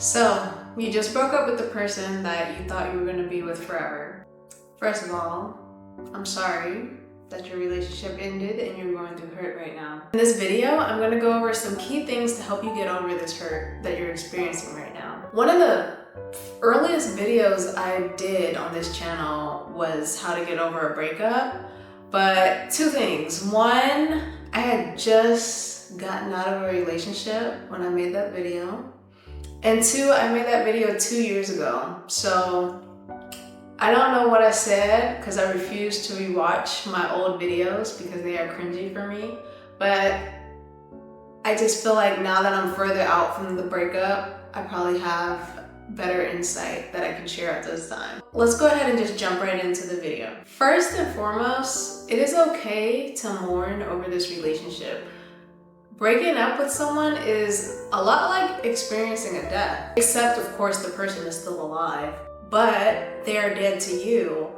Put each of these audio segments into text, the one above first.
So, you just broke up with the person that you thought you were going to be with forever. First of all, I'm sorry that your relationship ended and you're going through hurt right now. In this video, I'm going to go over some key things to help you get over this hurt that you're experiencing right now. One of the earliest videos I did on this channel was how to get over a breakup, but two things. One, I had just gotten out of a relationship when I made that video. And two, I made that video 2 years ago. So I don't know what I said because I refuse to rewatch my old videos because they are cringy for me. But I just feel like now that I'm further out from the breakup, I probably have better insight that I can share at this time. Let's go ahead and just jump right into the video. First and foremost, it is okay to mourn over this relationship. Breaking up with someone is a lot like experiencing a death, except of course the person is still alive, but they are dead to you.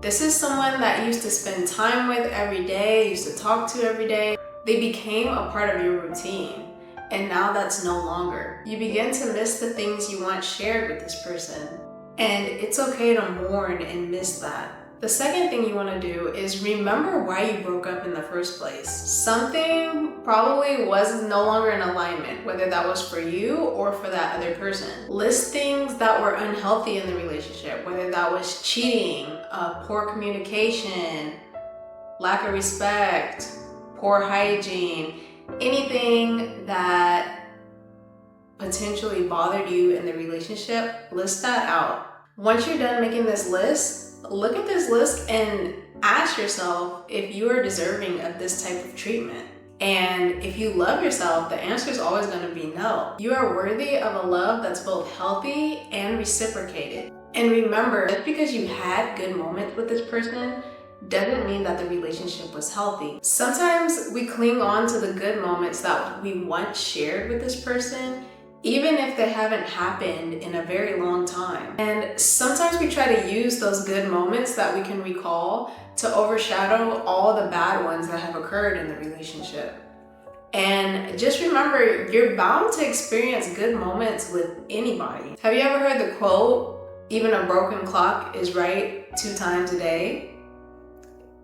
This is someone that you used to spend time with every day, used to talk to every day. They became a part of your routine, and now that's no longer. You begin to miss the things you once shared with this person, and it's okay to mourn and miss that. The second thing you want to do is remember why you broke up in the first place. Something probably was no longer in alignment, whether that was for you or for that other person. List things that were unhealthy in the relationship, whether that was cheating, poor communication, lack of respect, poor hygiene, anything that potentially bothered you in the relationship, list that out. Once you're done making this list, look at this list and ask yourself if you are deserving of this type of treatment. And if you love yourself, the answer is always going to be no. You are worthy of a love that's both healthy and reciprocated. And remember, just because you had good moments with this person doesn't mean that the relationship was healthy. Sometimes we cling on to the good moments that we once shared with this person, even if they haven't happened in a very long time. And sometimes we try to use those good moments that we can recall to overshadow all the bad ones that have occurred in the relationship. And just remember, you're bound to experience good moments with anybody. Have you ever heard the quote, "Even a broken clock is right 2 times a day"?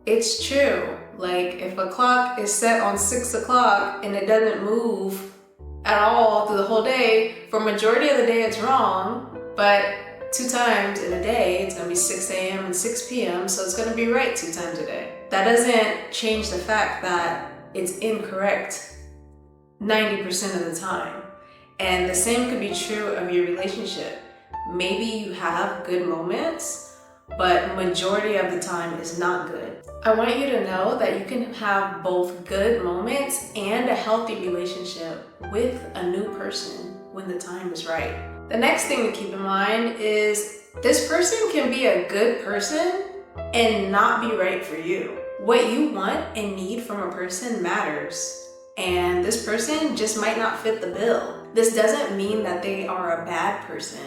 It's true. Like, if a clock is set on 6 o'clock and it doesn't move at all through the whole day, for majority of the day it's wrong, but 2 times in a day, it's gonna be 6 a.m. and 6 p.m., so it's gonna be right 2 times a day. That doesn't change the fact that it's incorrect 90% of the time. And the same could be true of your relationship. Maybe you have good moments, but majority of the time is not good. I want you to know that you can have both good moments and a healthy relationship with a new person when the time is right. The next thing to keep in mind is this person can be a good person and not be right for you. What you want and need from a person matters, and this person just might not fit the bill. This doesn't mean that they are a bad person.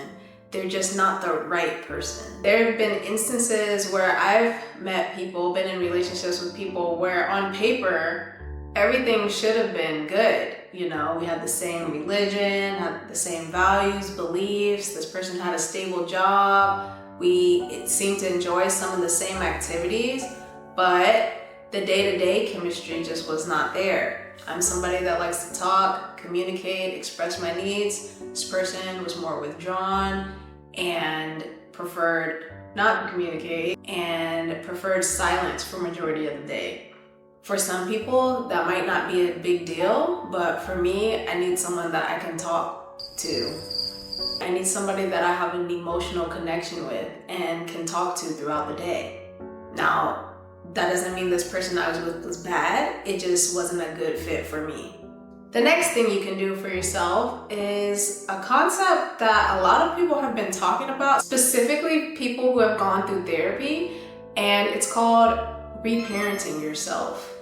They're just not the right person. There have been instances where I've met people, been in relationships with people where on paper, everything should have been good. You know, we had the same religion, had the same values, beliefs. This person had a stable job. We seemed to enjoy some of the same activities, but the day-to-day chemistry just was not there. I'm somebody that likes to talk, communicate, express my needs. This person was more withdrawn and preferred not to communicate and preferred silence for majority of the day. For some people, that might not be a big deal, but for me, I need someone that I can talk to. I need somebody that I have an emotional connection with and can talk to throughout the day. Now, that doesn't mean this person I was with was bad, it just wasn't a good fit for me. The next thing you can do for yourself is a concept that a lot of people have been talking about, specifically people who have gone through therapy, and it's called reparenting yourself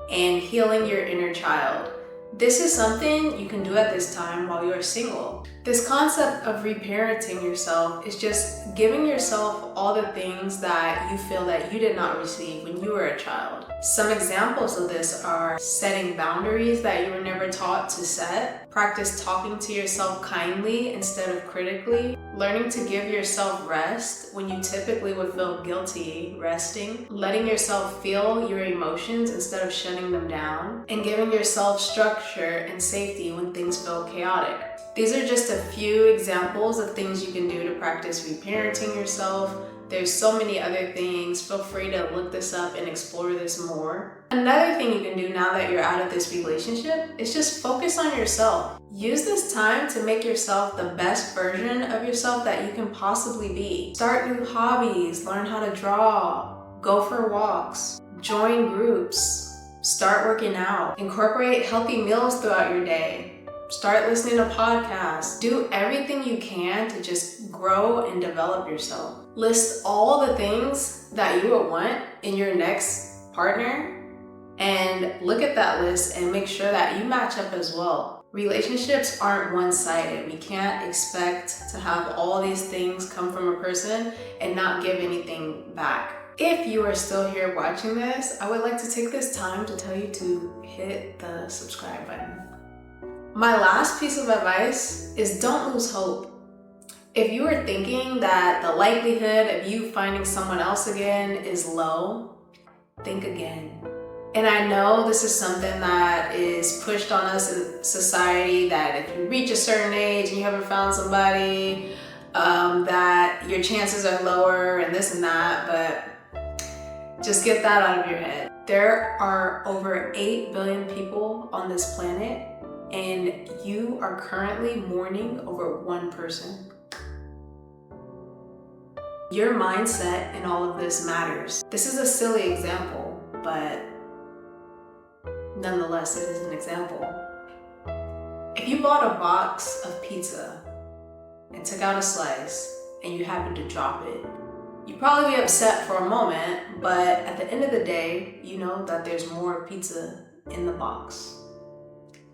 and healing your inner child. This is something you can do at this time while you're single. This concept of reparenting yourself is just giving yourself all the things that you feel that you did not receive when you were a child. Some examples of this are setting boundaries that you were never taught to set, practice talking to yourself kindly instead of critically, learning to give yourself rest when you typically would feel guilty resting, letting yourself feel your emotions instead of shutting them down, and giving yourself structure and safety when things feel chaotic. These are just a few examples of things you can do to practice reparenting yourself. There's so many other things. Feel free to look this up and explore this more. Another thing you can do now that you're out of this relationship is just focus on yourself. Use this time to make yourself the best version of yourself that you can possibly be. Start new hobbies, learn how to draw, go for walks, join groups, start working out, incorporate healthy meals throughout your day. Start listening to podcasts. Do everything you can to just grow and develop yourself. List all the things that you would want in your next partner and look at that list and make sure that you match up as well. Relationships aren't one-sided. We can't expect to have all these things come from a person and not give anything back. If you are still here watching this, I would like to take this time to tell you to hit the subscribe button. My last piece of advice is don't lose hope. If you are thinking that the likelihood of you finding someone else again is low, think again. And I know this is something that is pushed on us in society, that if you reach a certain age and you haven't found somebody, that your chances are lower and this and that, but just get that out of your head. There are over 8 billion people on this planet, and you are currently mourning over one person. Your mindset in all of this matters. This is a silly example, but nonetheless, it is an example. If you bought a box of pizza and took out a slice and you happened to drop it, you'd probably be upset for a moment, but at the end of the day, you know that there's more pizza in the box.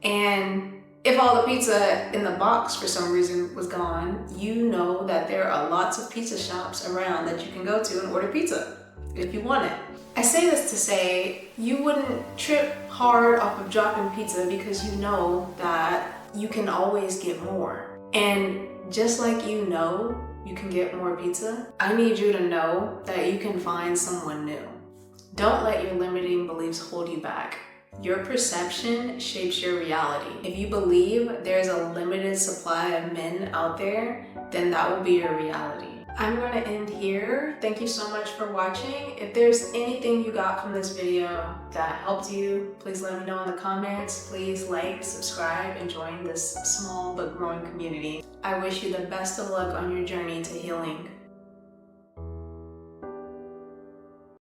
And if all the pizza in the box for some reason was gone, you know that there are lots of pizza shops around that you can go to and order pizza if you want it. I say this to say you wouldn't trip hard off of dropping pizza because you know that you can always get more. And just like you know you can get more pizza, I need you to know that you can find someone new. Don't let your limiting beliefs hold you back. Your perception shapes your reality. If you believe there's a limited supply of men out there, then that will be your reality. I'm going to end here. Thank you so much for watching. If there's anything you got from this video that helped you, please let me know in the comments. Please like, subscribe, and join this small but growing community. I wish you the best of luck on your journey to healing.